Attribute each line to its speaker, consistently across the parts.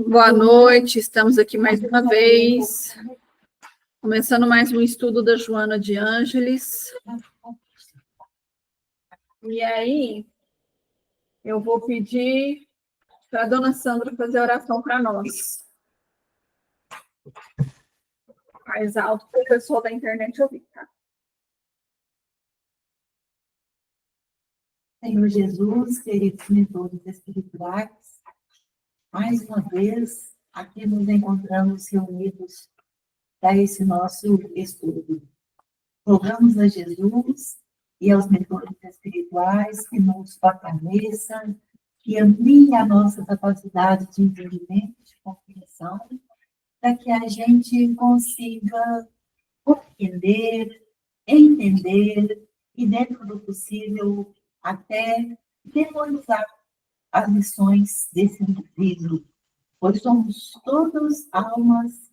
Speaker 1: Boa noite, estamos aqui mais uma vez, começando mais um estudo da Joana de Ângeles. E aí, eu vou pedir para a dona Sandra fazer a oração para nós. Mais alto para o pessoal da internet ouvir, tá?
Speaker 2: Senhor Jesus, queridos mentores espirituais, mais uma vez, aqui nos encontramos reunidos para esse nosso estudo. Rogamos a Jesus e aos mentores espirituais que nos fortaleçam, que ampliem a nossa capacidade de entendimento, de compreensão, para que a gente consiga compreender, entender e, dentro do possível, até memorizar as lições desse livro, pois somos todos almas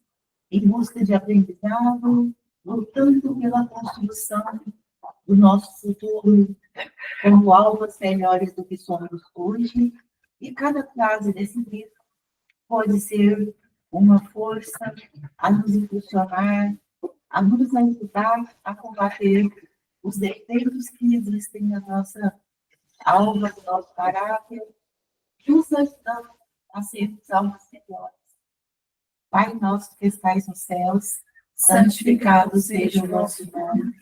Speaker 2: em busca de aprendizado, lutando pela construção do nosso futuro, como almas melhores do que somos hoje, e cada frase desse livro pode ser uma força a nos impulsionar, a nos ajudar a combater os defeitos que existem na nossa alma, no nosso caráter, nos ajudando a sermos almas melhores. Pai nosso que estais nos céus, santificado seja o vosso nome.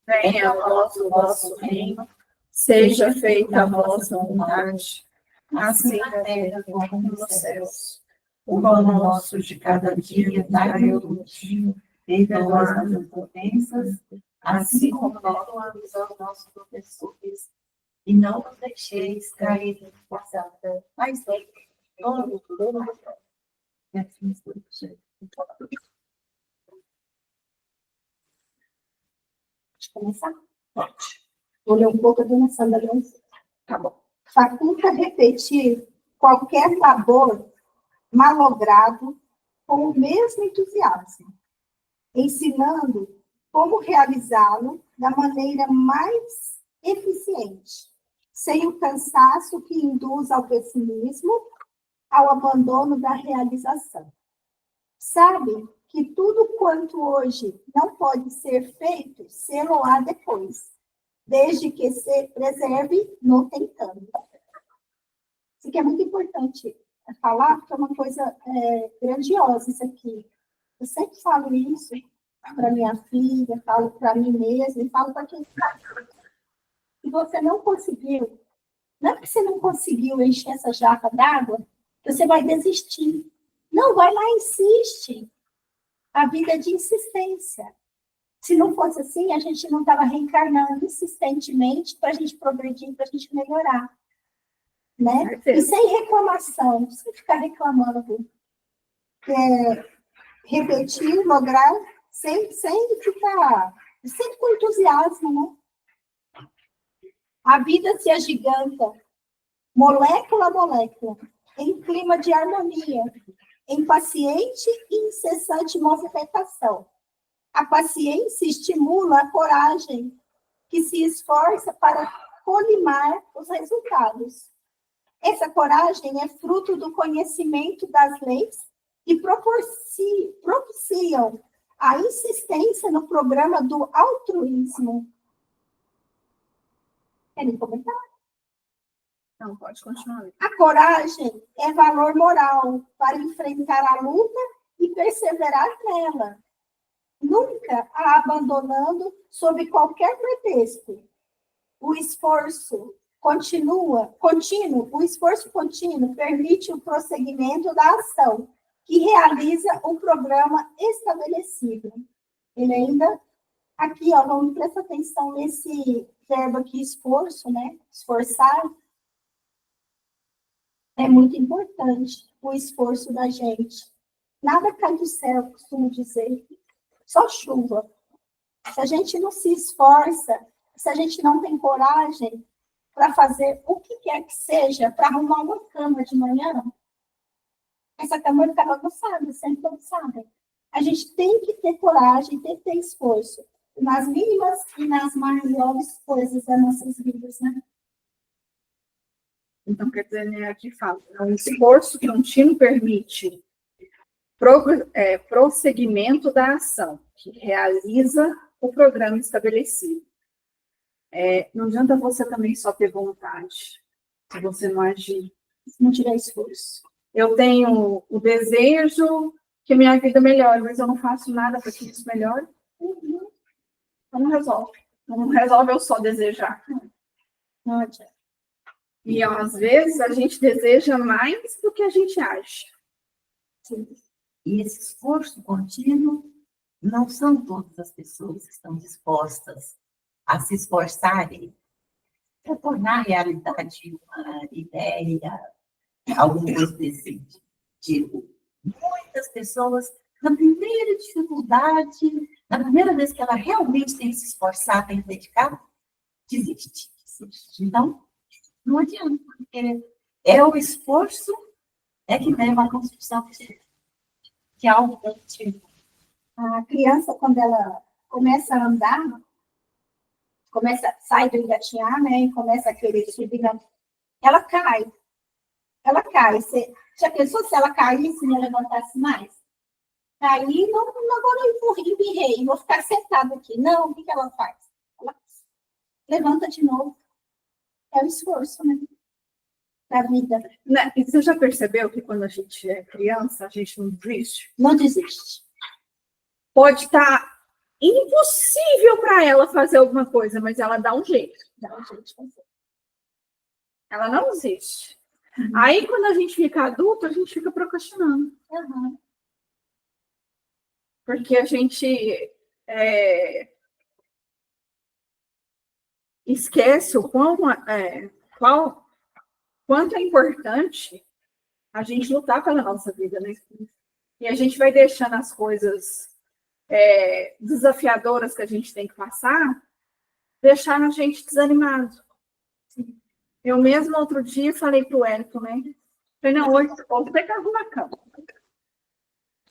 Speaker 1: Venha a nós o vosso reino, seja feita a vossa vontade, assim na terra como nos céus. O pão nosso de cada dia dai-nos hoje, perdoa as nossas ofensas, assim como nós perdoamos aos nossos professores.
Speaker 2: E não nos deixeis cair em tentação, mas todo
Speaker 3: Pode começar? Pode. Vou ler um pouco a dona Sandra. Tá bom. Faculta repetir qualquer labor malogrado com o mesmo entusiasmo, ensinando como realizá-lo da maneira mais eficiente, sem o cansaço que induz ao pessimismo, ao abandono da realização. Sabe que tudo quanto hoje não pode ser feito, sê-lo-á depois, desde que se preserve no tentando. Isso aqui é muito importante falar, porque é uma coisa grandiosa isso aqui. Eu sempre falo isso para minha filha, falo para mim mesma, e falo para quem está. Se você não conseguiu, não é que você não conseguiu encher essa jarra d'água, que você vai desistir. Não, vai lá e insiste. A vida é de insistência. Se não fosse assim, a gente não estava reencarnando insistentemente para a gente progredir, para a gente melhorar. Né? E sem reclamação, sem ficar reclamando. Repetir, lograr, sem ficar, sempre com entusiasmo, né? A vida se agiganta, molécula a molécula, em clima de harmonia, em paciente e incessante movimentação. A paciência estimula a coragem, que se esforça para colimar os resultados. Essa coragem é fruto do conhecimento das leis que propiciam a insistência no programa do altruísmo. Querem comentar?
Speaker 1: Não, pode continuar.
Speaker 3: A coragem é valor moral para enfrentar a luta e perseverar nela, nunca a abandonando sob qualquer pretexto. O esforço contínuo permite o prosseguimento da ação, que realiza um programa estabelecido. Ele ainda, aqui, ó, vamos prestar atenção nesse verbo aqui, esforço, né? Esforçar. É muito importante o esforço da gente. Nada cai do céu, costumo dizer. Só chuva. Se a gente não se esforça, se a gente não tem coragem para fazer o que quer que seja, para arrumar uma cama de manhã, essa cama fica bagunçada, sempre bagunçada. A gente tem que ter coragem, tem que ter esforço. Nas mínimas e nas maiores coisas das nossas vidas, né?
Speaker 1: Então, quer dizer, né, aqui fala, o esforço contínuo permite prosseguimento da ação, que realiza o programa estabelecido. Não adianta você também só ter vontade, se você não agir.
Speaker 3: Se não tiver esforço.
Speaker 1: Eu tenho o desejo que minha vida melhore, mas eu não faço nada para que isso melhore. Não resolve. Não resolve eu só desejar.
Speaker 3: Não adianta.
Speaker 1: E às vezes a gente deseja mais do que a gente age.
Speaker 3: Sim.
Speaker 2: E esse esforço contínuo, não são todas as pessoas que estão dispostas a se esforçarem para tornar realidade uma ideia, alguma coisa desse tipo. Muitas pessoas, na primeira dificuldade, na primeira vez que ela realmente tem que se esforçar, tem que dedicar, desiste. Então, não adianta, porque é o esforço que leva à construção de algo positivo.
Speaker 3: A criança, quando ela começa a andar, sai do engatinhar, né, e começa a querer subir, ela cai. Ela cai. Você já pensou se ela caísse e não levantasse mais? Caí, não, agora eu empurrei, vou ficar sentada aqui. Não, o que ela faz? Ela levanta de novo. É o esforço, né? Da vida.
Speaker 1: E você já percebeu que quando a gente é criança, a gente não desiste?
Speaker 3: Não desiste.
Speaker 1: Pode estar impossível para ela fazer alguma coisa, mas ela dá um jeito.
Speaker 3: Dá um jeito de fazer.
Speaker 1: Ela não desiste. Aí, quando a gente fica adulto, a gente fica procrastinando.
Speaker 3: Uhum.
Speaker 1: Porque a gente esquece o quanto é importante a gente lutar pela nossa vida, né? E a gente vai deixando as coisas desafiadoras que a gente tem que passar, deixar a gente desanimado. Eu mesmo, outro dia, falei para o Wellington, né? Falei, não, hoje você que arruma a cama.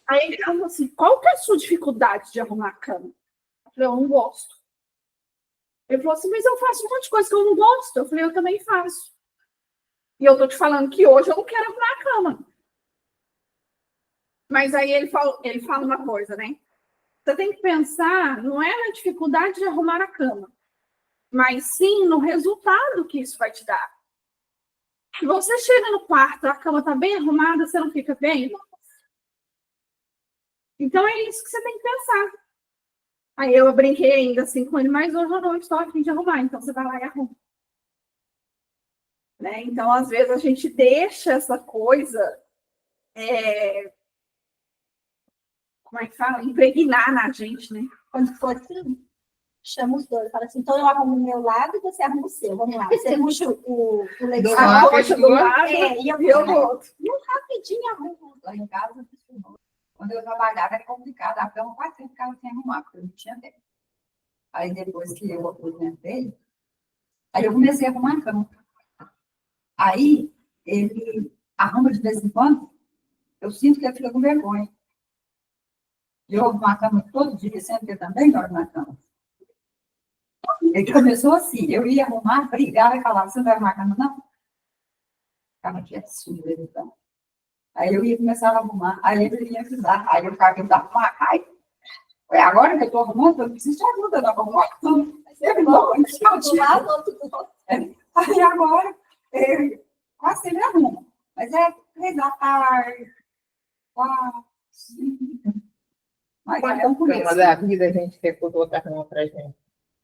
Speaker 1: Aí ele falou assim, qual que é a sua dificuldade de arrumar a cama? Eu falei, eu não gosto. Ele falou assim, mas eu faço um monte de coisa que eu não gosto. Eu falei, eu também faço. E eu tô te falando que hoje eu não quero arrumar a cama. Mas aí ele fala uma coisa, né? Você tem que pensar, não é na dificuldade de arrumar a cama, mas sim no resultado que isso vai te dar. Se você chega no quarto, a cama está bem arrumada, você não fica bem? Então é isso que você tem que pensar. Aí eu brinquei ainda assim com ele, mas hoje eu não estou a fim de arrumar, então você vai lá e arruma. Né? Então, às vezes, a gente deixa essa coisa, como é que fala? Impregnar na gente, né?
Speaker 3: Quando for assim, chama os dois. Fala assim, então eu arrumo o meu lado e você arruma o seu. Vamos lá. Você puxa o leite
Speaker 1: A coxa do lado
Speaker 3: e eu
Speaker 1: do outro.
Speaker 3: E eu rapidinho arrumo.
Speaker 4: Lá em casa, quando eu trabalhava, era complicado. A cama quase sempre ficava sem arrumar, porque eu não tinha tempo. Aí, depois que eu aposentei, aí eu comecei a arrumar a cama. Aí, ele arruma de vez em quando, eu sinto que ele fica com vergonha. Eu arrumo a cama todo dia, sempre que eu também dormo na cama. Ele começou assim, eu ia arrumar, brigava e falava, você não vai arrumar a cama, não? Ficava quietinho, então. Aí eu ia começar a arrumar, aí ele ia ajudar, aí eu ficava tentando arrumar, aí, agora que eu estou arrumando, eu preciso de ajuda, não arrumar tudo. Aí agora, quase sempre arruma, mas 3 da tarde, 4, 5. Mas é o começo.
Speaker 5: Uma da vida a gente quer que os outros arrumam pra gente.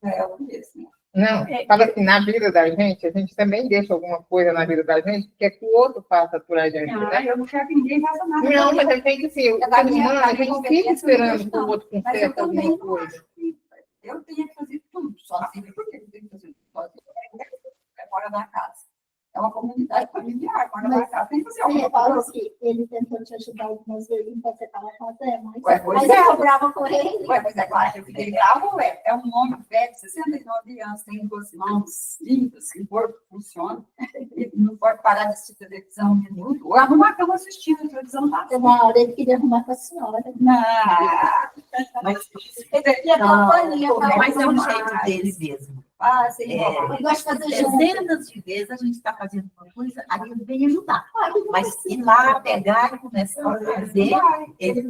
Speaker 4: É o começo, né?
Speaker 5: Não, fala assim, na vida da gente, a gente também deixa alguma coisa na vida da gente que quer que o outro faça por a gente, né?
Speaker 4: Eu não quero que ninguém faça nada.
Speaker 5: Não, mas a gente, assim, o ser humano, a gente fica esperando que o outro
Speaker 4: Mas eu
Speaker 5: conserte
Speaker 4: também
Speaker 5: alguma
Speaker 4: não
Speaker 5: coisa.
Speaker 4: acho que eu tenho que fazer tudo sozinha, porque eu tenho que fazer tudo sozinha. É fora da casa. É uma comunidade familiar, fora da casa tem que fazer
Speaker 3: Você
Speaker 4: alguma
Speaker 3: reparou
Speaker 4: coisa.
Speaker 3: que ele tentou te ajudar algumas vezes enquanto você estava fazendo,
Speaker 4: Ué, pois
Speaker 3: mas
Speaker 4: é.
Speaker 3: eu brava com ele.
Speaker 4: Ué, mas é claro que eu fiquei bravo, é um homem velho, 69 anos, tem 2 mãos lindas, que o corpo funciona, e não pode parar de assistir televisão um minuto, ou arrumar a cama assistindo a televisão lá.
Speaker 3: Uma hora ele queria arrumar com a senhora.
Speaker 4: Não, mas
Speaker 3: Ele queria companhia.
Speaker 2: Mas é o jeito deles mesmo.
Speaker 4: Passa e enrola.
Speaker 3: Eu gosto de fazer junto.
Speaker 2: Dezenas de vezes a gente está fazendo uma coisa, aí ele vem ajudar. Mas ir lá, pegar e começar a fazer, ele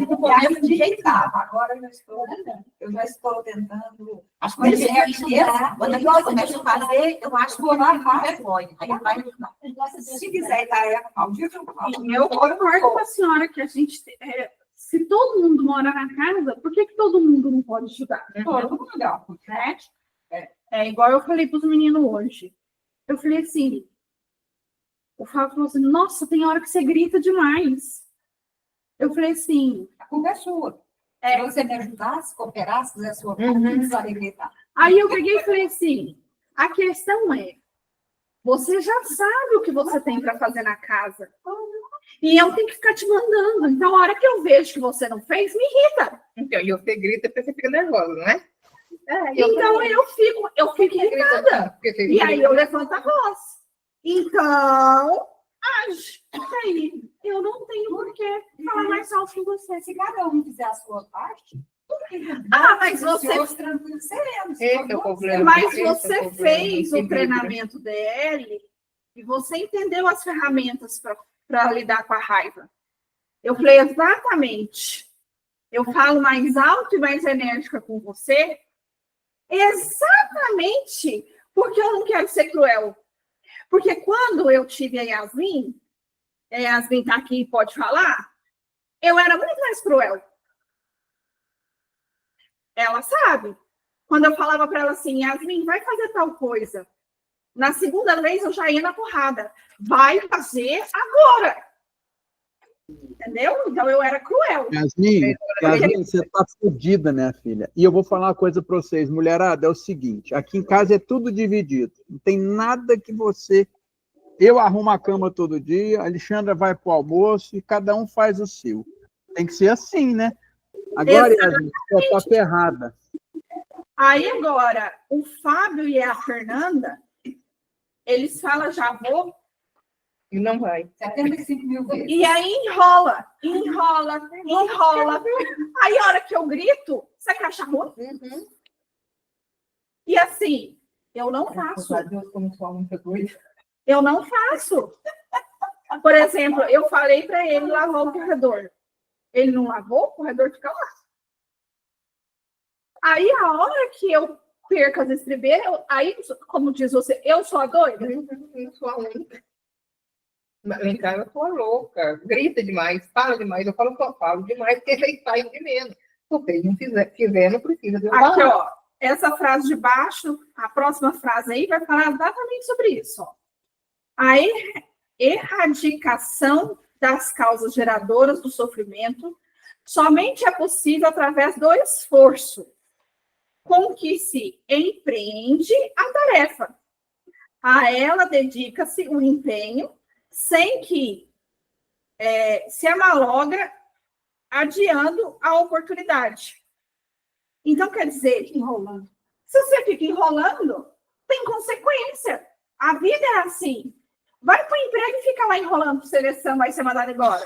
Speaker 2: começa de jeitar.
Speaker 4: Agora eu já estou tentando.
Speaker 2: As coisas certas, quando a gente começa a fazer, eu acho que não vergonha. Aí vai ajudar.
Speaker 4: Se quiser tarefa maldita, eu faço.
Speaker 1: Eu concordo com a senhora que a gente, se todo mundo mora na casa, por que todo mundo não pode ajudar?
Speaker 4: Todo mundo,
Speaker 1: Né? É igual eu falei para os meninos hoje. Eu falei assim, o Fábio falou assim, nossa, tem hora que você grita demais. Eu falei assim,
Speaker 4: a culpa é sua. Se você me ajudasse, cooperasse, fizesse a sua parte, não precisaria gritar.
Speaker 1: aí eu peguei e falei assim, a questão é, você já sabe o que você tem para fazer na casa. E eu tenho que ficar te mandando. Então, a hora que eu vejo que você não fez, me irrita.
Speaker 5: Então, e você grita porque você fica nervosa, não é?
Speaker 1: Então, eu fico irritada. E aí eu levanto a voz. Então, age. Aí, eu não tenho por que falar mais alto que você.
Speaker 4: Se cada um fizer a sua parte,
Speaker 1: mas você...
Speaker 4: os tranquilos serenos.
Speaker 5: Esse é o problema.
Speaker 1: Mas
Speaker 5: Esse é o
Speaker 1: você
Speaker 5: problema.
Speaker 1: fez o
Speaker 5: Equilíbrio.
Speaker 1: treinamento DL e você entendeu as ferramentas para lidar com a raiva. Eu falei exatamente. Eu falo mais alto e mais enérgica com você exatamente porque eu não quero ser cruel. Porque quando eu tive a Yasmin está aqui e pode falar, eu era muito mais cruel. Ela sabe. Quando eu falava para ela assim, Yasmin, vai fazer tal coisa. Na segunda vez eu já ia na porrada. Vai fazer agora. Entendeu? Então eu era cruel.
Speaker 6: Yasmin, você tá fodida, minha filha. E eu vou falar uma coisa para vocês, mulherada, é o seguinte, aqui em casa é tudo dividido. Não tem nada que você... Eu arrumo a cama todo dia, a Alexandra vai pro almoço e cada um faz o seu. Tem que ser assim, né? Agora, Yasmin, você tá ferrada.
Speaker 1: Aí agora, o Fábio e a Fernanda, eles falam, já vou,
Speaker 5: E não vai.
Speaker 4: 75 mil vezes.
Speaker 1: e aí enrola. Aí a hora que eu grito, você acha ruim? E assim, eu não faço.
Speaker 5: Deus, como sua muita coisa.
Speaker 1: Eu não faço. Por exemplo, eu falei para ele lavar o corredor. Ele não lavou, o corredor fica lá. Aí, a hora que eu perco as estribeiras, aí, como diz você, eu sou a doida?
Speaker 5: Eu sou a única. Lá em casa eu sou a louca. Grita demais, fala demais. Eu falo que eu falo demais, porque vocês saem de menos. Se vocês não fizer, não precisa de eu falar.
Speaker 1: Aqui, ó. Essa frase de baixo, a próxima frase aí vai falar exatamente sobre isso. Ó. A erradicação das causas geradoras do sofrimento somente é possível através do esforço com que se empreende a tarefa. A ela dedica-se o empenho sem que se amalogra adiando a oportunidade. Então, quer dizer, enrolando. Se você fica enrolando, tem consequência. A vida é assim. Vai para o emprego e fica lá enrolando seleção, vai ser mandado embora.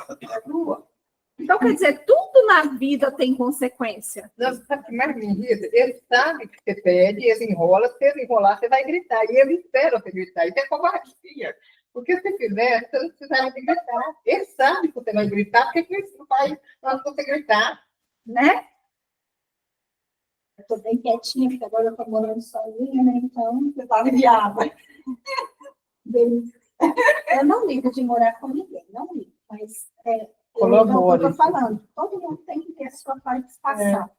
Speaker 1: Então, quer dizer, tudo na vida tem consequência.
Speaker 5: Não, sabe o que mais me irrita? Ele sabe que você pede, ele enrola, se ele enrolar, você vai gritar. E ele espera você gritar. Isso é covardia. Porque se fizer, você não precisa de gritar. Ele sabe que você vai gritar, porque ele não faz antes de você gritar.
Speaker 1: Né?
Speaker 3: Eu estou bem quietinha, porque agora eu estou morando sozinha, né? Então, eu estou aliviada. Eu não ligo de morar com ninguém, não ligo. Mas
Speaker 6: Colabore.
Speaker 3: eu estou falando, todo mundo tem que ter a sua participação.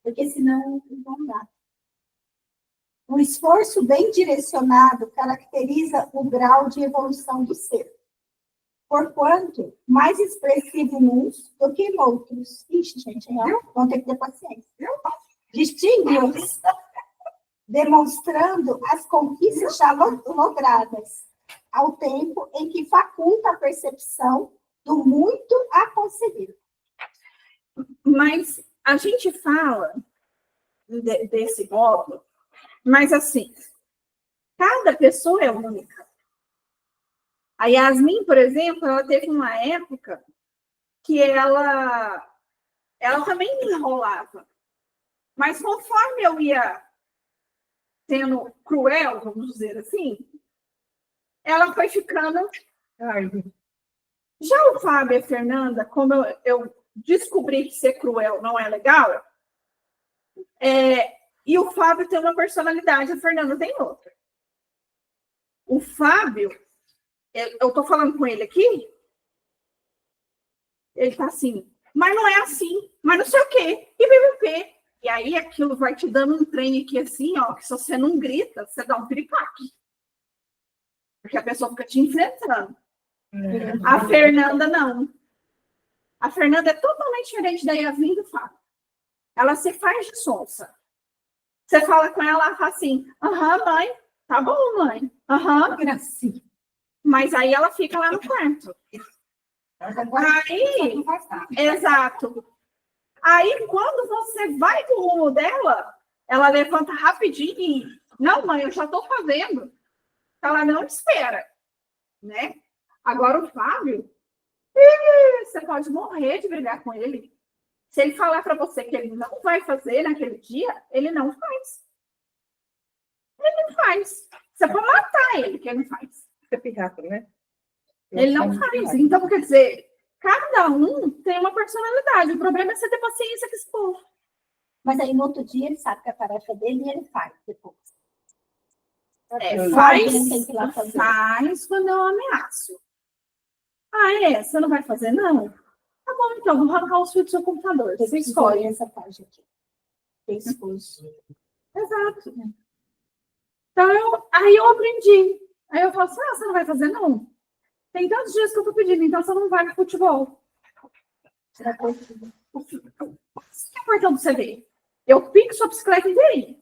Speaker 3: Porque senão não dá. Um esforço bem direcionado caracteriza o grau de evolução do ser. Porquanto, mais expressivo uns do que em outros. Ixi, gente, vão ter que ter paciência. Distingue-os, demonstrando as conquistas já logradas, ao tempo em que faculta a percepção do muito a conseguir.
Speaker 1: Mas a gente fala desse modo, mas assim, cada pessoa é única. A Yasmin, por exemplo, ela teve uma época que ela também me enrolava. Mas conforme eu ia sendo cruel, vamos dizer assim, ela foi ficando.
Speaker 5: Ai,
Speaker 1: Já o Fábio e a Fernanda, como eu descobri que ser cruel não é legal, e o Fábio tem uma personalidade, a Fernanda tem outra. O Fábio, eu tô falando com ele aqui, ele tá assim, mas não é assim, mas não sei o quê, e BBP. E aí aquilo vai te dando um trem aqui assim, ó, que se você não grita, você dá um piripaque. Porque a pessoa fica te enfrentando. A Fernanda não. A Fernanda é totalmente diferente da Yasmin e do Fábio. Ela se faz de sonsa. Você fala com ela, ela fala assim, aham, mãe, tá bom, mãe, aham,
Speaker 4: Gracinha.
Speaker 1: mas aí ela fica lá no quarto. Aí,
Speaker 4: Não faz nada.
Speaker 1: exato. Aí, quando você vai pro rumo dela, ela levanta rapidinho e, não, mãe, eu já tô fazendo. Ela não espera, né? Agora o Fábio, você pode morrer de brigar com ele. Se ele falar para você que ele não vai fazer naquele dia, ele não faz. Ele não faz. Você pode matar ele, que ele não faz.
Speaker 5: Você pirraça, né?
Speaker 1: Ele não faz. Então, quer dizer, cada um tem uma personalidade. O problema é você ter paciência com esse povo.
Speaker 3: Mas aí no outro dia ele sabe que a tarefa dele e ele faz depois.
Speaker 1: Faz,
Speaker 3: Tem que ir lá fazer.
Speaker 1: faz quando eu ameaço. Você não vai fazer, não? Tá bom, então, vou arrancar os fios do seu computador. Você escolhe.
Speaker 3: Essa parte aqui. Tem esforço.
Speaker 1: Exato. Então, aí eu aprendi. Aí eu falo assim, você não vai fazer, não? Tem tantos dias que eu tô pedindo, então você não vai pro futebol. Isso que é importante você ver. Eu pico sua bicicleta inteirinha.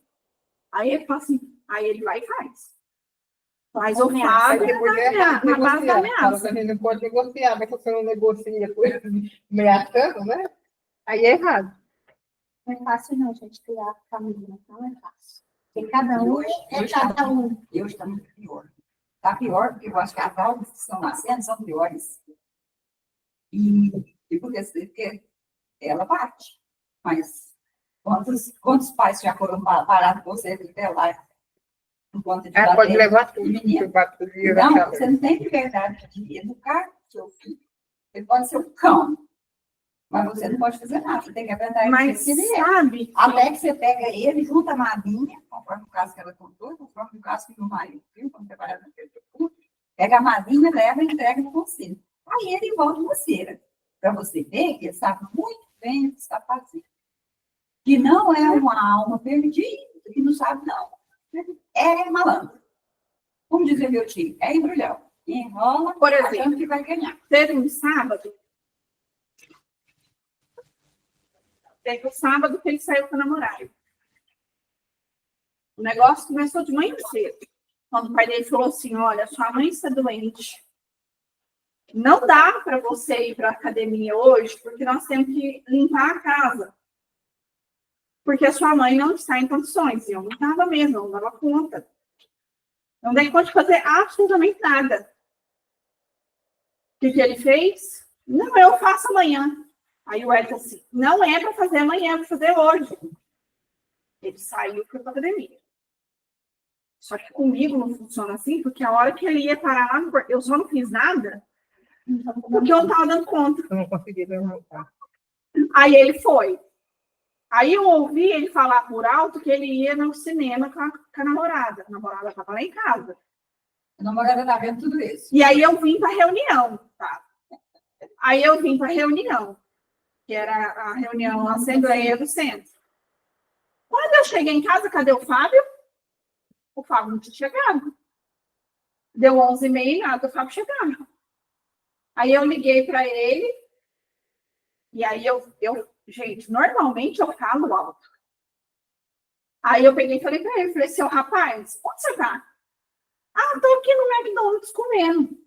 Speaker 1: Aí ele fala assim, aí ele vai e faz. Mas o Fábio na base da ameaça.
Speaker 5: A gente não pode negociar, mas se você não negocia com ele ameaçando, né? Aí é errado.
Speaker 3: Não é fácil não, gente, criar família. Não é fácil. Porque cada um é cada um.
Speaker 4: E hoje está muito pior. Está pior, porque eu acho que as almas que estão nascendo são piores. E por isso, porque ela bate. Mas quantos pais já foram parados com você até lá? Enquanto de
Speaker 5: Ela pode
Speaker 4: bater
Speaker 5: levar tudo.
Speaker 4: menino.
Speaker 5: Que
Speaker 4: Não, você não tem liberdade de educar seu filho. Ele pode ser um cão. Mas você não pode fazer nada. Você tem que aprender a
Speaker 1: Mas sabe,
Speaker 4: até que você pega ele, junta a madrinha, conforme o caso que ela contou, conforme o caso que meu marido viu, quando trabalhava na prefeitura, pega a madrinha, leva e entrega no conselho. Aí ele volta uma cera, para você ver que ele sabe muito bem o que está fazendo. Que não é uma alma perdida, que não sabe, não. É malandro. Como dizia meu tio, é embrulhão. Enrola,
Speaker 1: por
Speaker 4: achando
Speaker 1: exemplo,
Speaker 4: que vai ganhar.
Speaker 1: teve um sábado que ele saiu com o namorado. O negócio começou de manhã cedo. Quando o pai dele falou assim, olha, sua mãe está doente. Não dá para você ir para a academia hoje, porque nós temos que limpar a casa. Porque a sua mãe não está em condições. E eu não estava mesmo, eu não dava conta. Não dei conta de fazer absolutamente nada. O que ele fez? Não, eu faço amanhã. Aí o Edson assim, não é para fazer amanhã, é para fazer hoje. Ele saiu e foi para a academia. Só que comigo não funciona assim, porque a hora que ele ia parar lá, eu só não fiz nada, porque eu não estava dando conta.
Speaker 5: Eu não consegui levantar.
Speaker 1: Aí ele foi. Aí eu ouvi ele falar por alto que ele ia no cinema com a namorada. A namorada estava lá em casa.
Speaker 4: A namorada está vendo tudo isso.
Speaker 1: E aí eu vim para a reunião, tá? Aí eu vim para a reunião, que era a reunião, a Assembleia do Centro. Quando eu cheguei em casa, cadê o Fábio? O Fábio não tinha chegado. Deu 11h30, nada, o Fábio chegava. Aí eu liguei para ele, e aí gente, normalmente eu falo alto. Aí eu peguei e falei para ele, falei, seu rapaz, onde você tá? Tô aqui no McDonald's comendo.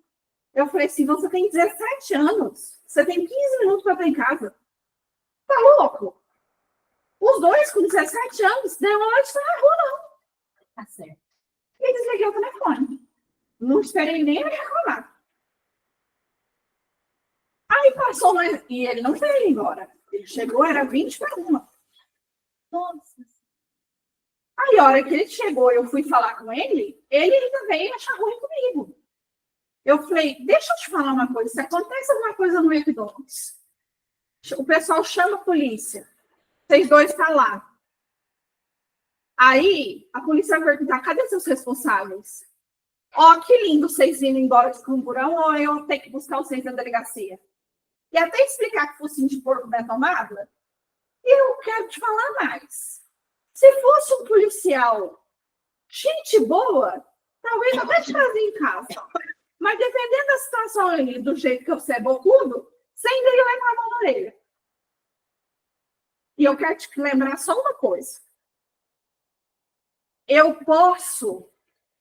Speaker 1: Eu falei assim, você tem 17 anos, você tem 15 minutos para estar em casa. Tá louco? Os dois com 17 anos, deu uma noite na rua, não.
Speaker 3: Tá certo.
Speaker 1: E desliguei o telefone. Não esperei nem ele reclamar. Aí passou mais. E ele não veio embora. Ele chegou, era 20 para 1.
Speaker 3: Nossa.
Speaker 1: Aí, a hora que ele chegou, eu fui falar com ele ainda veio achar ruim comigo. Eu falei, deixa eu te falar uma coisa, se acontece alguma coisa no McDonald's, o pessoal chama a polícia, vocês dois estão lá. Aí, a polícia vai perguntar, cadê seus responsáveis? Ó, que lindo vocês indo embora de camburão, ou eu tenho que buscar vocês na delegacia. E até explicar que focinho de porco na tomada, eu quero te falar mais. Se fosse um policial, gente boa, talvez até te trazia em casa. Mas dependendo da situação ali, do jeito que você é bocudo, você ainda ia levar a mão na orelha. E eu quero te lembrar só uma coisa. Eu posso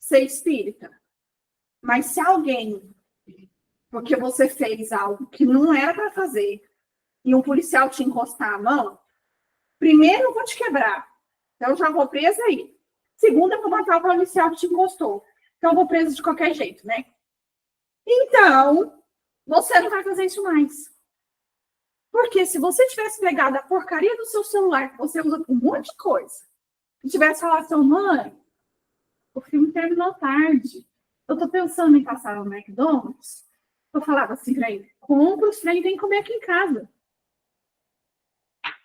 Speaker 1: ser espírita, mas se alguém, porque você fez algo que não era para fazer, e um policial te encostar a mão, primeiro eu vou te quebrar. Então eu já vou presa aí. Segundo, eu vou matar o policial que te encostou. Então eu vou presa de qualquer jeito, né? Então, você não vai fazer isso mais. Porque se você tivesse pegado a porcaria do seu celular, que você usa com um monte de coisa, e tivesse falado assim, mãe, o filme terminou tarde. Eu tô pensando em passar no McDonald's. Eu falava assim pra ele, compra os trem e vem comer aqui em casa.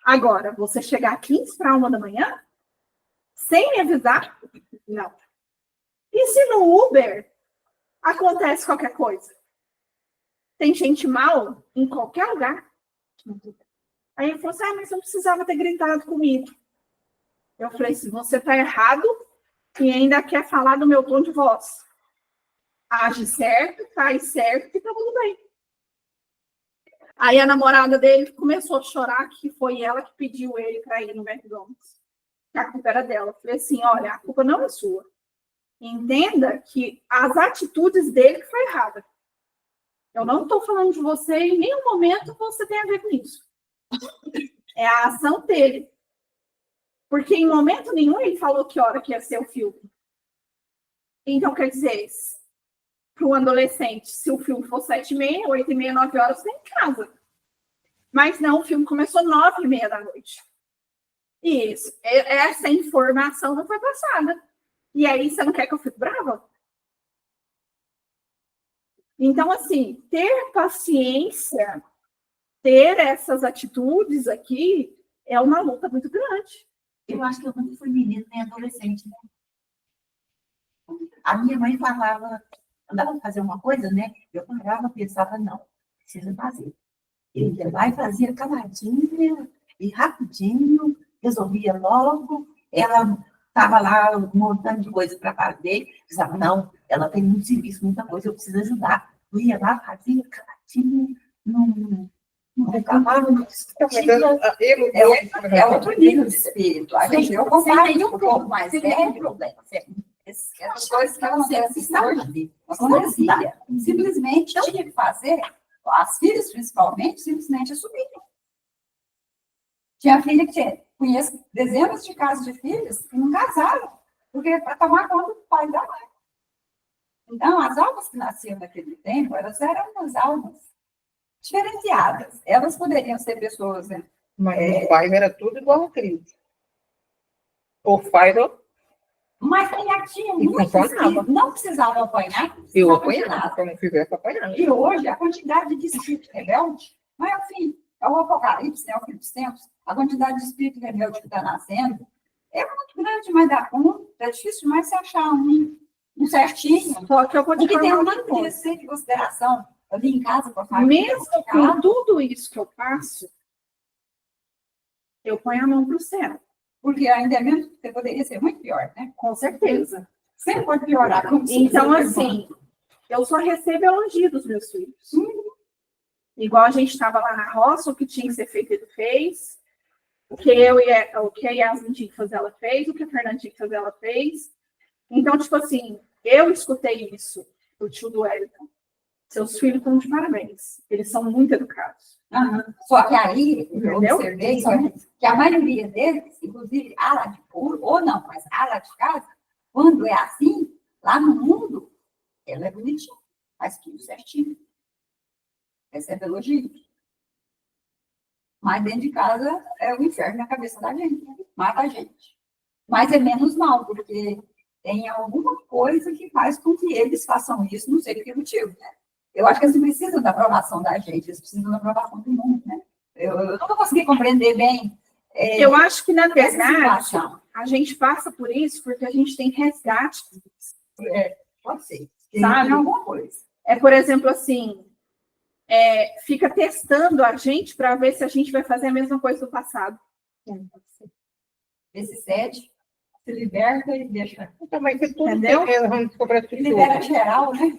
Speaker 1: Agora, você chegar aqui 15 para 1 da manhã, sem me avisar, não. E se no Uber acontece qualquer coisa? Tem gente mal em qualquer lugar. Aí ele falou assim, mas você não precisava ter gritado comigo. Eu falei assim, você está errado e ainda quer falar do meu tom de voz. Age certo, faz certo e tá tudo bem. Aí a namorada dele começou a chorar que foi ela que pediu ele para ir no McDonald's. A culpa era dela. Eu falei assim, olha, a culpa não é sua. Entenda que as atitudes dele que foi errada. Eu não estou falando de você, em nenhum momento você tem a ver com isso. É a ação dele. Porque em momento nenhum ele falou que hora que ia ser o filme. Então, quer dizer, para um adolescente, se o filme for 7h30, 8h30, 9h, você tem em casa. Mas não, o filme começou 9h30 da noite. Isso. Essa informação não foi passada. E aí, você não quer que eu fique brava? Então, assim, ter paciência, ter essas atitudes aqui, é uma luta muito grande.
Speaker 2: Eu acho que eu nunca fui menina nem adolescente, né? A minha mãe falava, andava a fazer uma coisa, né? Eu parava, pensava, não, precisa fazer. Ele ia lá e fazia caladinha e rapidinho, resolvia logo. Ela estava lá um montão de coisa para fazer. Pensava, não, ela tem muito serviço, muita coisa, eu preciso ajudar. Eu ia lá, fazia caladinho, não reclamava, não discutia.
Speaker 4: É outro nível de espírito. A gente não consegue um pouco mais. É problema. Essas coisas que acontecem hoje, acontecia. Simplesmente tinha que fazer, as filhas principalmente, simplesmente assumirem. Tinha filha que conheço dezenas de casos de filhas que não casaram, porque para tomar conta do pai e da mãe. Então, as almas que nasciam naquele tempo, elas eram umas almas diferenciadas. Elas poderiam ser pessoas, né?
Speaker 5: Mas os pais era tudo igual a Cris. O pai era...
Speaker 3: Mas ainda tinha
Speaker 5: E
Speaker 3: muitos
Speaker 5: funcionava.
Speaker 3: que não precisavam apanhar.
Speaker 5: Eu
Speaker 3: não
Speaker 5: apanhava, se eu não fizesse, apanhava.
Speaker 4: E hoje, a quantidade de espírito rebelde, mas assim, é o Apocalipse, é o fim dos tempos, a quantidade de espírito rebelde que está nascendo é muito grande, mas dá conta, é difícil demais você achar um certinho.
Speaker 1: Só que eu vou te
Speaker 4: Porque tem
Speaker 1: falar
Speaker 4: um
Speaker 1: uma
Speaker 4: monte de
Speaker 1: coisa.
Speaker 4: ser de consideração. Eu vim em casa com a família.
Speaker 1: Mesmo com tudo isso que eu passo, eu ponho a mão pro céu.
Speaker 4: Porque ainda é menos, você poderia ser muito pior, né?
Speaker 1: Com certeza.
Speaker 4: Sempre pode piorar. Como
Speaker 1: Então, assim, eu só recebo elogio dos meus filhos. Igual a gente estava lá na roça, o que tinha que ser feito, ele fez. O que a Yasmin tinha que fazer, ela fez. O que a Fernanda tinha que fazer, ela fez. Então, tipo assim, eu escutei isso do tio do Wellington. Seus filhos estão de parabéns. Eles são muito educados.
Speaker 4: Só que aí, eu
Speaker 1: Entendeu?
Speaker 4: observei que a maioria deles, inclusive a lá de puro, ou não, mas a lá de casa, quando é assim, lá no mundo, ela é bonitinha, faz tudo certinho. Recebe elogio. Mas dentro de casa é o inferno na cabeça da gente, mata a gente. Mas é menos mal, porque tem alguma coisa que faz com que eles façam isso, não sei por que motivo, né? Eu acho que eles não precisam da aprovação da gente, eles precisam da aprovação do mundo, né? Eu não vou conseguir compreender bem.
Speaker 1: Eu acho que, na
Speaker 4: essa
Speaker 1: verdade,
Speaker 4: situação.
Speaker 1: a gente passa por isso porque a gente tem resgate.
Speaker 4: Pode ser.
Speaker 1: Sabe?
Speaker 4: Tem alguma coisa.
Speaker 1: Por exemplo, assim, fica testando a gente para ver se a gente vai fazer a mesma coisa do passado.
Speaker 4: Esse cede, se liberta e deixa.
Speaker 5: Então, mas se tudo
Speaker 1: Entendeu?
Speaker 5: tem errando sobre a atitude.
Speaker 4: Libera geral, né?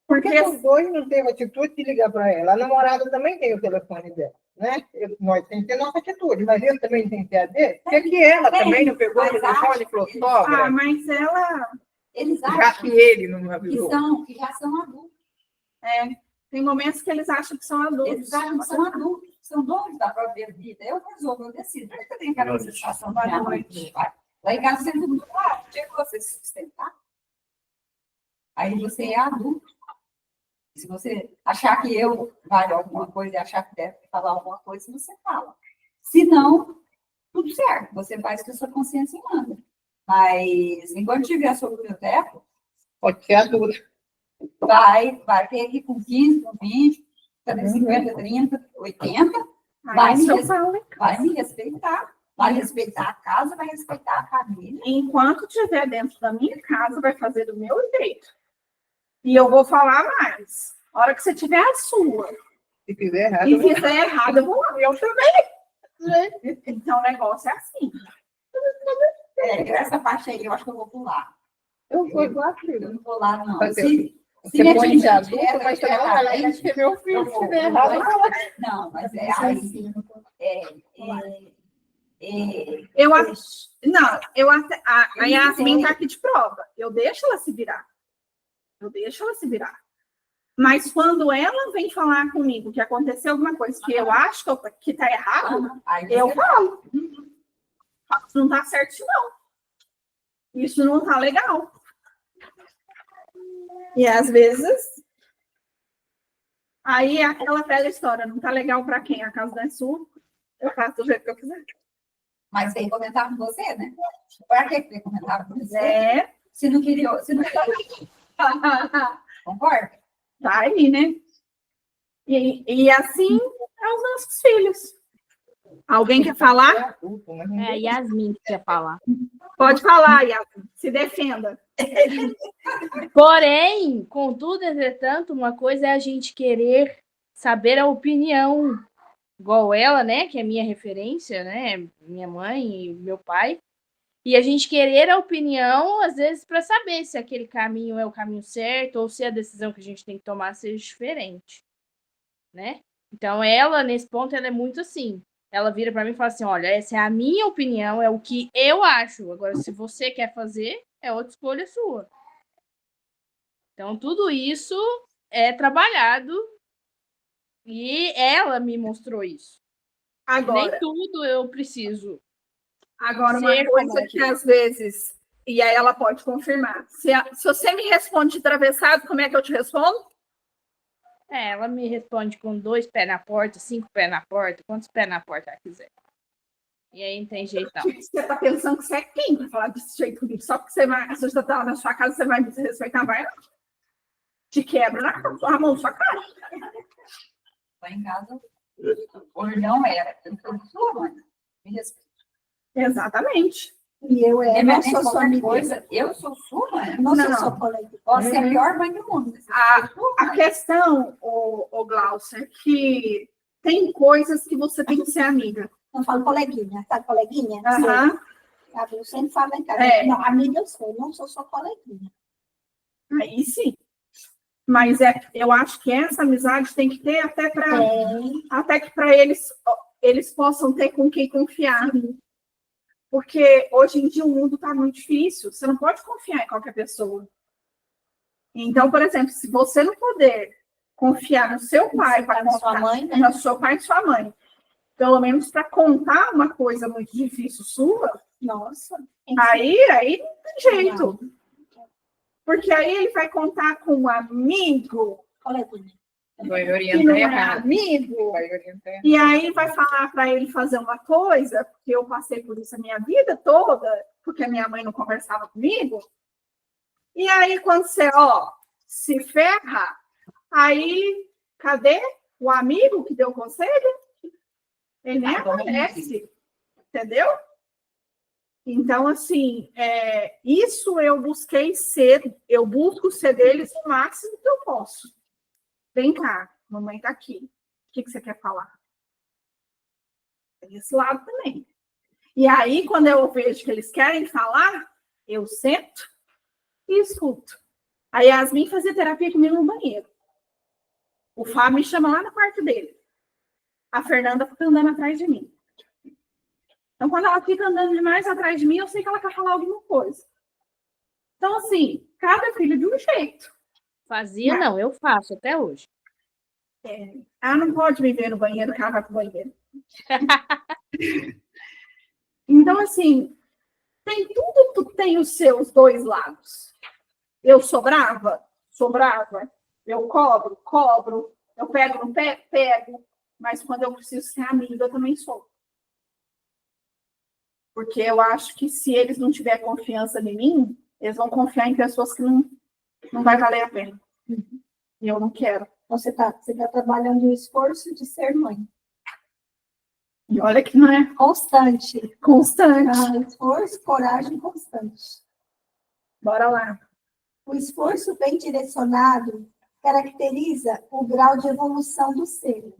Speaker 5: Porque
Speaker 1: Porque
Speaker 5: os dois não teve atitude de ligar para ela. A namorada também tem o telefone dela, né? Nós temos que ter nossa atitude, mas ele também tem que ter a dele. Por que ela também não pegou o telefone e falou, sogra?
Speaker 1: mas ela
Speaker 4: Eles
Speaker 5: Já
Speaker 4: acham
Speaker 5: que ele não
Speaker 4: que,
Speaker 5: avisou.
Speaker 4: que já são adultos.
Speaker 1: tem momentos que eles acham que são adultos.
Speaker 4: Eles acham que são adultos, são donos da própria vida. Eu resolvo, eu decido. Por que eu tenho aquela sensação da minha mãe? Lá em casa sempre muito claro, tinha que você se sustentar. Aí você é adulto. Se você achar que eu valho alguma coisa e achar que deve falar alguma coisa, você fala. Se não, tudo certo. Você faz o que a sua consciência manda. Mas, enquanto tiver sobre o meu teto,
Speaker 5: Pode ser adulto.
Speaker 4: vai ter aqui com 15, com 20, também 50, 30, 80, vai me respeitar. Vai respeitar a casa, vai respeitar a família.
Speaker 1: Enquanto estiver dentro da minha casa, vai fazer do meu jeito. E eu vou falar mais. A hora que você tiver a sua
Speaker 5: Se fizer errado,
Speaker 1: e fizer errado, eu também. Então, o negócio é assim.
Speaker 4: Essa parte aí eu acho que eu vou pular.
Speaker 5: eu vou igual a
Speaker 4: Eu não vou lá, não.
Speaker 5: Fazer
Speaker 4: Se
Speaker 5: Você pode ser
Speaker 4: atingir
Speaker 5: adulto, mas também vai lá e escrever o filho. Se tiver errado,
Speaker 4: não, mas é aí.
Speaker 1: Eu acho. Não, a Yasmin está aqui de prova. Eu deixo ela se virar. Mas quando ela vem falar comigo que aconteceu alguma coisa que eu acho que está errado, eu falo. Isso não está certo, não. Isso não está legal. E às vezes, aí é aquela velha história, não está legal para quem? A casa não é sua, eu faço do jeito que eu quiser.
Speaker 4: Mas vem comentar com você, né? Para que vem comentar com você? Se não queria. Concorda?
Speaker 1: Tá aí, né? E assim é os nossos filhos. Alguém quer falar?
Speaker 7: É a Yasmin que quer falar.
Speaker 1: Pode falar, Yasmin. Se defenda.
Speaker 7: Porém, contudo, entretanto, uma coisa é a gente querer saber a opinião, igual ela, né, que é minha referência, né, minha mãe e meu pai, e a gente querer a opinião, às vezes, para saber se aquele caminho é o caminho certo ou se a decisão que a gente tem que tomar seja diferente, né? Então, ela, nesse ponto, ela é muito assim. Ela vira para mim e fala assim, olha, essa é a minha opinião, é o que eu acho. Agora, se você quer fazer, é outra escolha sua. Então, tudo isso é trabalhado e ela me mostrou isso.
Speaker 1: Agora,
Speaker 7: Nem tudo eu preciso.
Speaker 1: Agora, uma
Speaker 7: ser
Speaker 1: coisa
Speaker 7: como
Speaker 1: que às vezes, e aí ela pode confirmar, se você me responde de atravessado, como é que eu te respondo?
Speaker 7: Ela me responde com 2 pés na porta, 5 pés na porta, quantos pés na porta ela quiser. E aí não tem jeito não.
Speaker 1: Você está pensando que você é quem para falar desse jeito comigo? Só porque você está na sua casa, você vai me desrespeitar, vai não. Te quebro na mão, sua cara.
Speaker 4: Lá em casa, hoje não era. Eu sou sua mãe. Me respeita.
Speaker 1: Exatamente.
Speaker 3: E eu não sou sua amiga.
Speaker 4: Coisa, eu sou sua mãe.
Speaker 3: Não sou
Speaker 1: Não.
Speaker 3: sua colega.
Speaker 4: Posso ser a pior mãe do mundo.
Speaker 1: A questão, o Glaucio, é que tem coisas que você tem que ser amiga.
Speaker 3: Não falo coleguinha, sabe coleguinha?
Speaker 1: Aham.
Speaker 3: Sabe, eu sempre falo em casa.
Speaker 1: É.
Speaker 3: Não, amiga eu sou, não sou sua coleguinha.
Speaker 1: Aí sim. Mas eu acho que essa amizade tem que ter até que para eles possam ter com quem confiar. Porque hoje em dia o mundo está muito difícil. Você não pode confiar em qualquer pessoa. Então, por exemplo, se você não puder confiar no seu pai,
Speaker 3: Na sua mãe, né?
Speaker 1: no seu pai e sua mãe, pelo menos para contar uma coisa muito difícil sua,
Speaker 3: Nossa.
Speaker 1: aí não tem jeito. Porque aí ele vai contar com um amigo.
Speaker 3: Coleguinha.
Speaker 5: Vai
Speaker 1: que
Speaker 5: orientar
Speaker 1: não é
Speaker 5: errado.
Speaker 1: amigo,
Speaker 5: Vai orientar errado.
Speaker 1: e aí vai falar para ele fazer uma coisa, porque eu passei por isso a minha vida toda, porque a minha mãe não conversava comigo. E aí, quando você, se ferra, aí, cadê o amigo que deu conselho? Ele nem aparece, entendeu? Então, assim, isso eu busquei ser, eu busco ser deles o máximo que eu posso. Vem cá, mamãe tá aqui. O que você quer falar? Tem esse lado também. E aí, quando eu vejo que eles querem falar, eu sento e escuto. A Yasmin fazia terapia comigo no banheiro. O Fábio me chama lá no quarto dele. A Fernanda fica andando atrás de mim. Então, quando ela fica andando demais atrás de mim, eu sei que ela quer falar alguma coisa. Então, assim, cada filho de um jeito.
Speaker 7: Fazia, não, eu faço até hoje.
Speaker 1: Ela não pode me ver no banheiro, que ela vai pro banheiro. Então, assim, tem os seus dois lados. Eu sou brava? Sou brava. Eu cobro. Eu pego no pé? Pego. Mas quando eu preciso ser amiga, eu também sou. Porque eu acho que se eles não tiverem confiança em mim, eles vão confiar em pessoas que não vai valer a pena. E eu não quero.
Speaker 3: Então, você tá trabalhando o esforço de ser mãe.
Speaker 1: E olha que não é
Speaker 3: Constante. Esforço, coragem constante.
Speaker 1: Bora lá.
Speaker 3: O esforço bem direcionado caracteriza o grau de evolução do ser,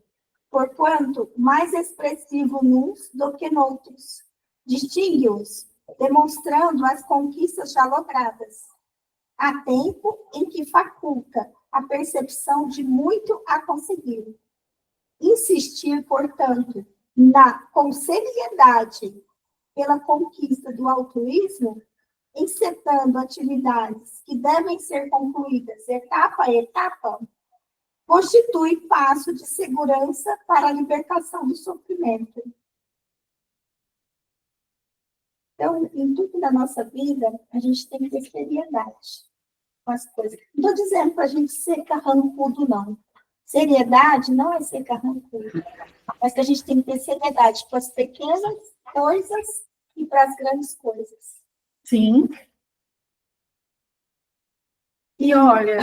Speaker 3: porquanto mais expressivo nuns do que noutros. Distingue-os, demonstrando as conquistas já logradas. Há tempo em que faculta a percepção de muito a conseguir. Insistir, portanto, com seriedade pela conquista do altruísmo, encetando atividades que devem ser concluídas etapa a etapa, constitui passo de segurança para a libertação do sofrimento. Então, em tudo da nossa vida, a gente tem que ter seriedade com as coisas. Não estou dizendo para a gente ser carrancudo, não. Seriedade não é ser carrancudo, mas que a gente tem que ter seriedade para as pequenas coisas e para as grandes coisas.
Speaker 1: Sim. E olha,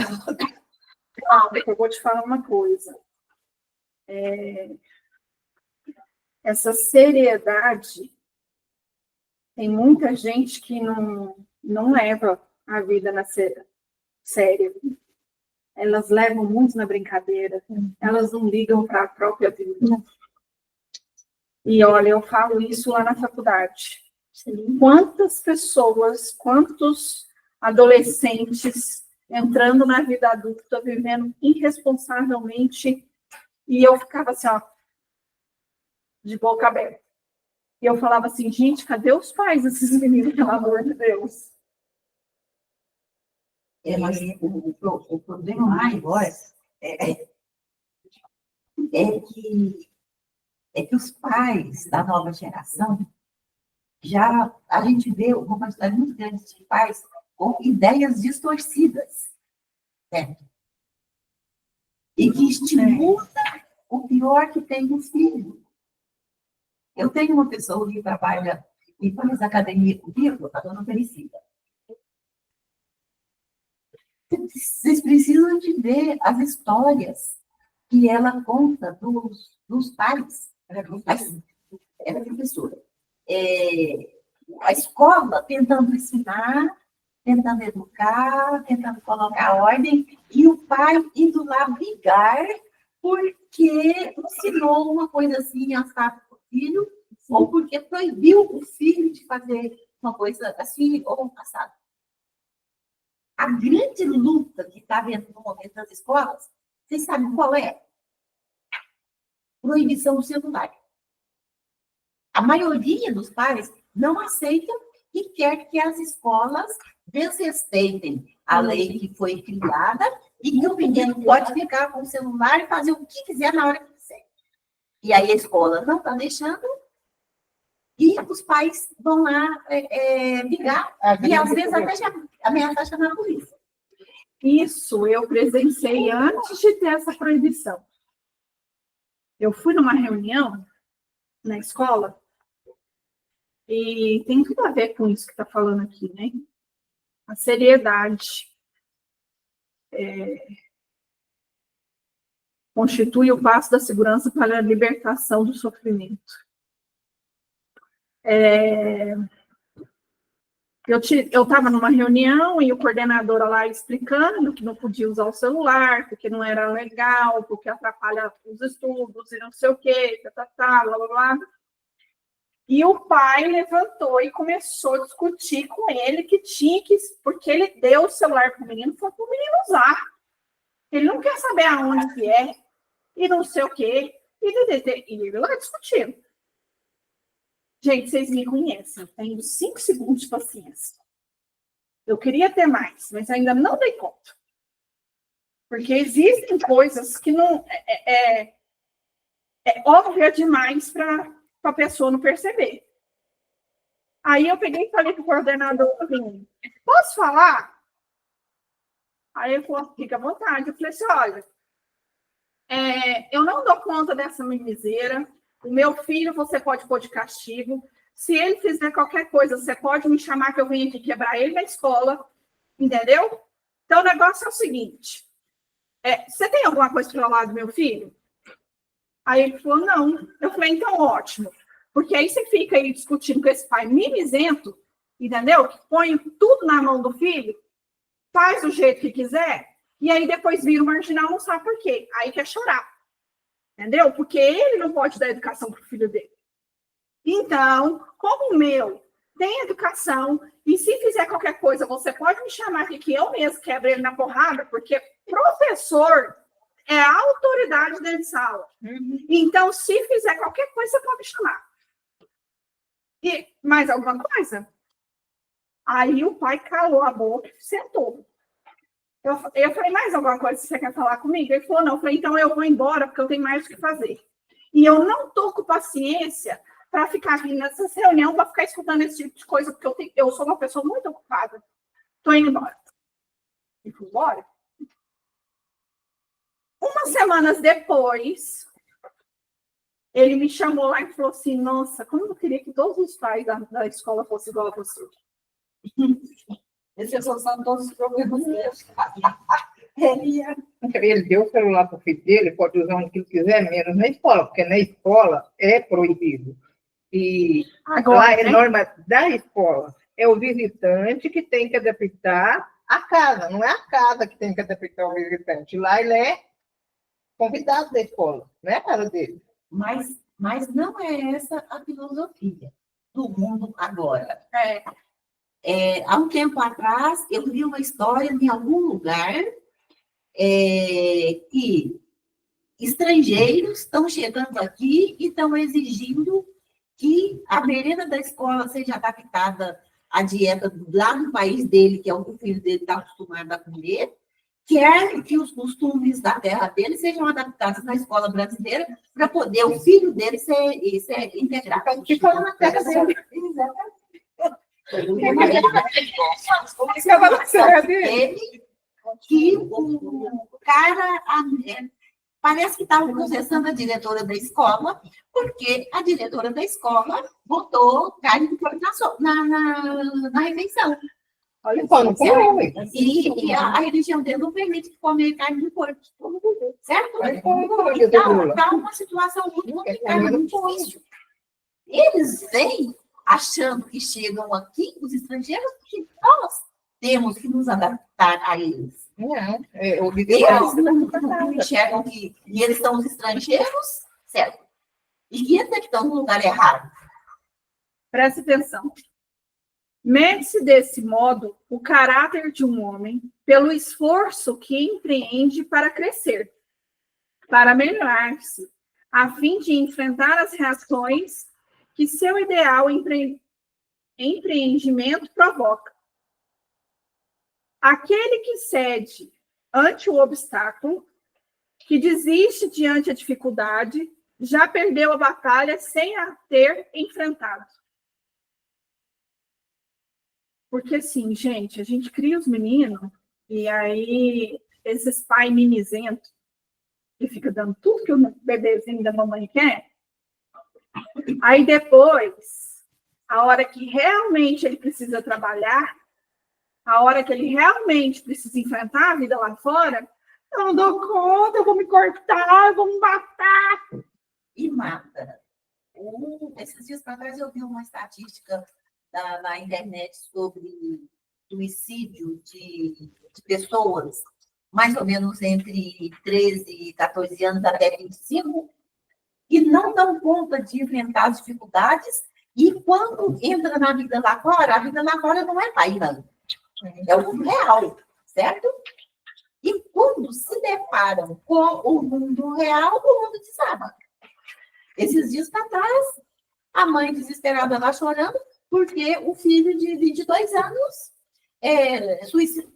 Speaker 1: eu vou te falar uma coisa. Essa seriedade, tem muita gente que não leva a vida na séria. Elas levam muito na brincadeira. Elas não ligam para a própria vida. E olha, eu falo isso lá na faculdade. Quantas pessoas, quantos adolescentes entrando na vida adulta, vivendo irresponsavelmente, e eu ficava assim, de boca aberta. E eu falava assim, gente, cadê os pais desses meninos, pelo amor de Deus?
Speaker 2: Mas o problema maior é que os pais da nova geração, a gente vê uma quantidade muito grande de pais com ideias distorcidas, certo? E que estimula o pior que tem no filho. Eu tenho uma pessoa que trabalha e faz academia comigo, a dona Felicita. Vocês precisam de ver as histórias que ela conta dos pais. Ela é professora. A escola tentando ensinar, tentando educar, tentando colocar ordem, e o pai indo lá brigar porque ensinou uma coisa assim assado para o filho, ou porque proibiu o filho de fazer uma coisa assim ou assado. A grande luta que está havendo no momento das escolas, vocês sabem qual é? Proibição do celular. A maioria dos pais não aceitam e quer que as escolas desrespeitem a lei que foi criada e que o menino pode ficar com o celular e fazer o que quiser na hora que quiser. E aí a escola não está deixando e os pais vão lá brigar e às vezes até já ameaçar chamar a polícia.
Speaker 1: Isso eu presenciei antes de ter essa proibição. Eu fui numa reunião na escola e tem tudo a ver com isso que está falando aqui, né? A seriedade constitui o passo da segurança para a libertação do sofrimento. Eu estava numa reunião e o coordenador lá explicando que não podia usar o celular, porque não era legal, porque atrapalha os estudos e não sei o quê, blá, blá, blá. E o pai levantou e começou a discutir com ele que tinha que, porque ele deu o celular para o menino, foi para o menino usar. Ele não quer saber aonde que é, e não sei o quê, e ele lá discutindo. Gente, vocês me conhecem, eu tenho 5 segundos de paciência. Eu queria ter mais, mas ainda não dei conta. Porque existem coisas que não é óbvia demais para a pessoa não perceber. Aí eu peguei e falei para o coordenador, posso falar? Aí ele falou, fica à vontade. Eu falei assim, olha, eu não dou conta dessa mimiseira. O meu filho você pode pôr de castigo. Se ele fizer qualquer coisa, você pode me chamar que eu venho aqui quebrar ele na escola. Entendeu? Então, o negócio é o seguinte. Você tem alguma coisa para falar do meu filho? Aí ele falou, não. Eu falei, então, ótimo. Porque aí você fica aí discutindo com esse pai mimizento, entendeu? Que põe tudo na mão do filho, faz do jeito que quiser, e aí depois vira o marginal, não sabe por quê. Aí quer chorar. Entendeu? Porque ele não pode dar educação para o filho dele. Então, como o meu tem educação, e se fizer qualquer coisa, você pode me chamar aqui, que eu mesmo quebro ele na porrada, porque professor é a autoridade dentro de sala. Então, se fizer qualquer coisa, você pode me chamar. E mais alguma coisa? Aí o pai calou a boca e sentou. Eu falei, mais alguma coisa que você quer falar comigo? Ele falou, não. Eu falei, então eu vou embora, porque eu tenho mais o que fazer. E eu não estou com paciência para ficar vindo nessa reunião, para ficar escutando esse tipo de coisa, porque eu sou uma pessoa muito ocupada. Estou indo embora. E fui embora. Umas semanas depois, ele me chamou lá e falou assim, nossa, como eu queria que todos os pais da escola fossem igual a você.
Speaker 4: Esses são todos os problemas deles.
Speaker 5: Ele deu o celular para o filho dele, pode usar onde ele quiser, menos na escola, porque na escola é proibido. E
Speaker 1: Agora,
Speaker 5: lá é
Speaker 1: né?
Speaker 5: norma da escola. É o visitante que tem que adaptar a casa, não é a casa que tem que adaptar o visitante. Lá ele é convidado da escola, não é a casa dele.
Speaker 2: Mas não é essa a filosofia do mundo agora. Há um tempo atrás, eu vi uma história em algum lugar que estrangeiros estão chegando aqui e estão exigindo que a merenda da escola seja adaptada à dieta lá no país dele, que é o que o filho dele está acostumado a comer, quer que os costumes da terra dele sejam adaptados na escola brasileira para poder o filho dele ser integrado.
Speaker 5: Que fala na terra dele.
Speaker 2: Exatamente. Que o cara parece que estava processando a diretora da escola, porque a diretora da escola botou carne de porco na refeição.
Speaker 5: Olha só, não come.
Speaker 2: E a religião dele não permite comer carne de porco. Certo?
Speaker 5: Então,
Speaker 2: está uma situação muito complicada, muito difícil. Eles vêm achando que chegam aqui, os estrangeiros, que nós temos que nos adaptar a eles.
Speaker 5: Não,
Speaker 2: Eles não enxergam que eles são os estrangeiros, certo? E eles estão no lugar errado.
Speaker 1: Preste atenção. Mede-se desse modo o caráter de um homem pelo esforço que empreende para crescer, para melhorar-se, a fim de enfrentar as reações que seu ideal empreendimento provoca. Aquele que cede ante o obstáculo, que desiste diante a dificuldade, já perdeu a batalha sem a ter enfrentado. Porque, assim, gente, a gente cria os meninos E aí, esses pais mimizentos, que fica dando tudo que o bebezinho da mamãe quer, aí depois, a hora que realmente ele precisa trabalhar, a hora que ele realmente precisa enfrentar a vida lá fora, eu não dou conta, eu vou me cortar, eu vou me matar.
Speaker 2: E mata. Esses dias para trás eu vi uma estatística na internet sobre suicídio de pessoas, mais ou menos entre 13 e 14 anos até 25, que não dão conta de enfrentar as dificuldades, e quando entra na vida lá fora, a vida lá fora não é Tailândia, é o mundo real, certo? E quando se deparam com o mundo real, o mundo desaba. Esses dias para trás, a mãe desesperada lá chorando, porque o filho de 22 anos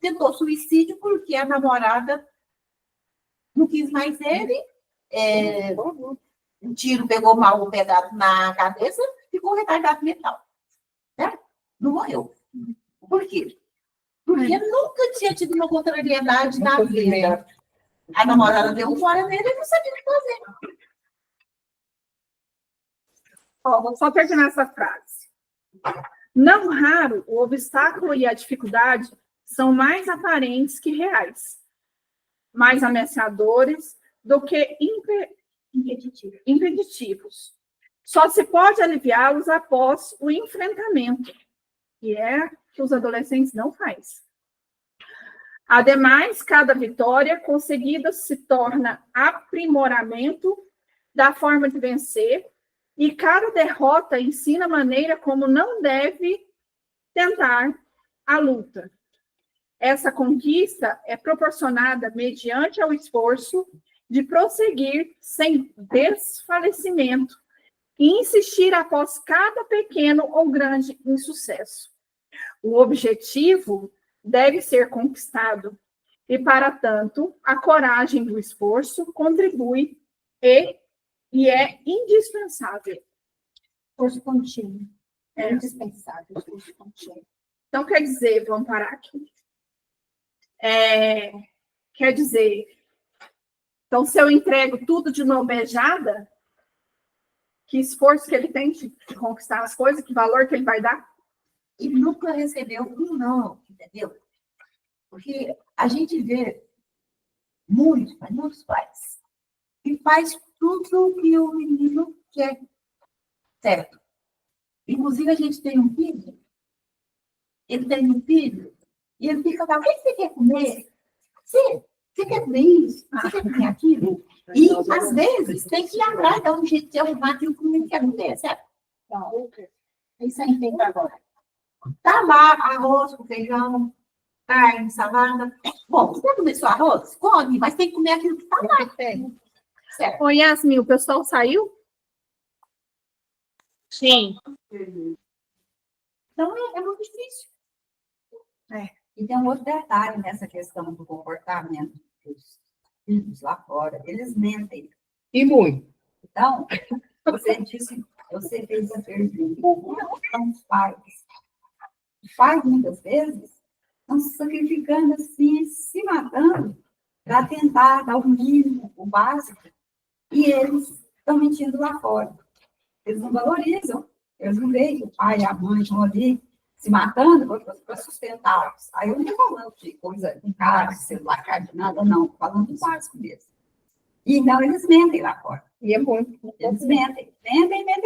Speaker 2: tentou suicídio porque a namorada não quis mais ele, um tiro pegou mal o pedaço na cabeça, ficou retardado mental. Né? Não morreu. Por quê? Porque nunca tinha tido uma contrariedade na vida. A namorada deu fora nele e não sabia o que fazer.
Speaker 1: Ó, vou só terminar essa frase. Não raro, o obstáculo e a dificuldade são mais aparentes que reais, mais ameaçadores do que impeditivos. Só se pode aliviá-los após o enfrentamento, que é que os adolescentes não fazem. Ademais, cada vitória conseguida se torna aprimoramento da forma de vencer, e cada derrota ensina a maneira como não deve tentar a luta. Essa conquista é proporcionada mediante ao esforço de prosseguir sem desfalecimento e insistir após cada pequeno ou grande insucesso. O objetivo deve ser conquistado e, para tanto, a coragem do esforço contribui e é indispensável.
Speaker 3: Esforço contínuo. É indispensável, esforço contínuo.
Speaker 1: Então, quer dizer, vamos parar aqui. Quer dizer, então, se eu entrego tudo de mão beijada, que esforço que ele tem de conquistar as coisas, que valor que ele vai dar?
Speaker 2: E nunca recebeu um não, entendeu? Porque a gente vê muitos pais que faz tudo o que o menino quer, certo? Inclusive, a gente tem um filho, ele tem um filho, e ele fica falando, o que você quer comer? Você quer comer isso? Você quer comer aquilo? E, às vezes, tem que ir atrás, dar um jeito de arrumar aquilo que o menino quer comer, certo?
Speaker 3: Isso aí tem agora.
Speaker 2: Tá lá, arroz com feijão, carne, salada. Bom, você comer só arroz? Come, mas tem que comer aquilo que tá lá. Certo.
Speaker 1: Ô, Yasmin, o pessoal saiu?
Speaker 7: Sim.
Speaker 2: Então, é muito difícil.
Speaker 4: E tem um outro detalhe nessa questão do comportamento dos filhos lá fora. Eles mentem.
Speaker 5: E muito.
Speaker 4: Então, você fez a pergunta. Como são os pais? Os pais, muitas vezes, estão se sacrificando assim, se matando, para tentar dar o mínimo, o básico, e eles estão mentindo lá fora. Eles não valorizam, eles não veem que o pai e a mãe estão ali se matando para sustentá-los. Aí eu não estou falando de coisa com cara, celular, cara, de nada, não. Estou falando do básico mesmo. E então eles mentem lá fora.
Speaker 5: E é muito.
Speaker 4: Eles mentem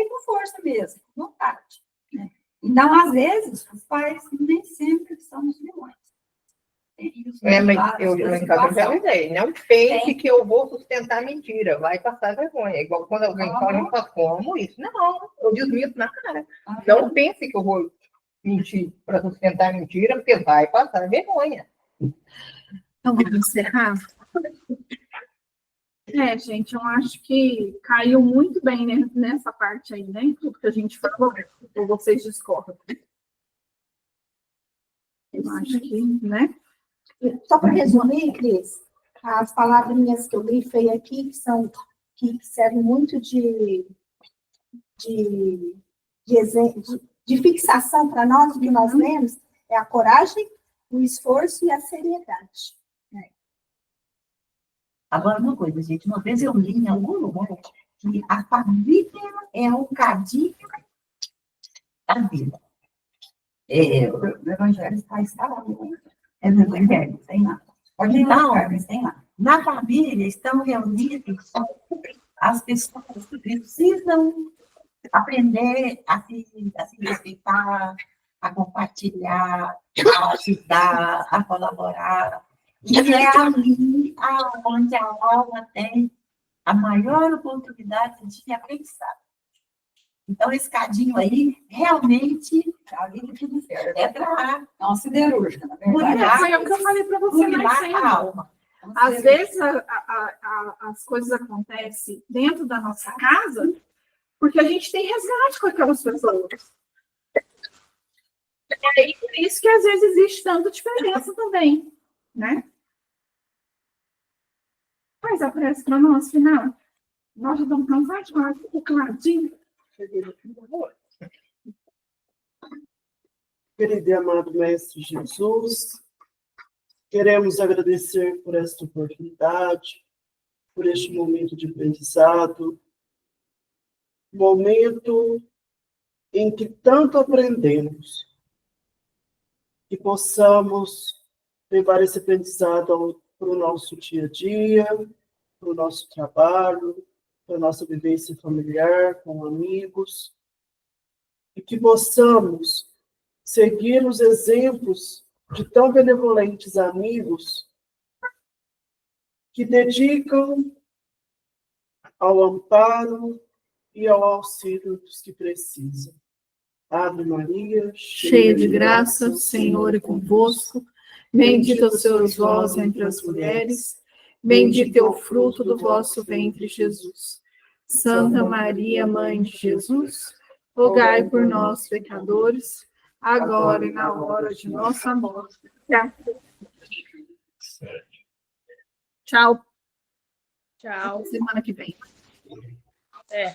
Speaker 4: com força mesmo, com vontade. Né? Então, às vezes, os pais nem sempre são os vilões.
Speaker 5: Mas eu em casa já avisei, não pense que eu vou sustentar mentira, vai passar vergonha. Igual quando alguém fala, como isso? Não, eu desminto na cara. Não pense que eu vou mentir para sustentar mentira, porque vai passar vergonha.
Speaker 1: Então, vamos encerrar? Gente, eu acho que caiu muito bem nessa parte aí, né? Tudo que a gente falou, ou vocês discordam. Eu acho que, né?
Speaker 3: Só para resumir, Cris, as palavrinhas que eu grifei aqui, que servem muito de fixação para nós, o que nós lemos, é a coragem, o esforço e a seriedade.
Speaker 2: Agora, uma coisa, gente, uma vez eu li em algum lugar que a família é o cadinho da vida.
Speaker 4: O evangelho está instalado. É no evangelho, tem lá. Pode ir
Speaker 2: Então,
Speaker 4: lá, mas tem lá.
Speaker 2: na família estão reunidas as pessoas que precisam aprender a se respeitar, a compartilhar, a ajudar, a colaborar. E é ali onde a alma tem a maior oportunidade de aprendizado. Então, esse cadinho aí, realmente,
Speaker 4: Ali que tudo certo.
Speaker 2: é para
Speaker 4: É uma siderúrgica, na verdade.
Speaker 1: Foi o que eu falei para você mais
Speaker 2: cuidar
Speaker 1: cedo.
Speaker 2: a alma.
Speaker 1: Às vezes as coisas acontecem dentro da nossa casa porque a gente tem resgate com aquelas pessoas. E aí, por isso que às vezes existe tanta diferença também, né? Faz a prece para nós, final. Nós já estamos cansados com o Cladinho.
Speaker 8: Querido e amado Mestre Jesus, queremos agradecer por esta oportunidade, por este momento de aprendizado, momento em que tanto aprendemos, que possamos levar esse aprendizado para o nosso dia a dia, para o nosso trabalho, para a nossa vivência familiar, com amigos, e que possamos seguir os exemplos de tão benevolentes amigos que dedicam ao amparo e ao auxílio dos que precisam. Ave Maria,
Speaker 1: Cheia de graça, o Senhor é convosco. Bendita sois vós entre as mulheres. Bendito é o fruto do vosso ventre, Jesus. Santa Maria, Mãe de Jesus, rogai por nós, pecadores, agora e na hora de nossa morte. Tchau.
Speaker 7: Tchau.
Speaker 1: Semana que vem.
Speaker 7: É.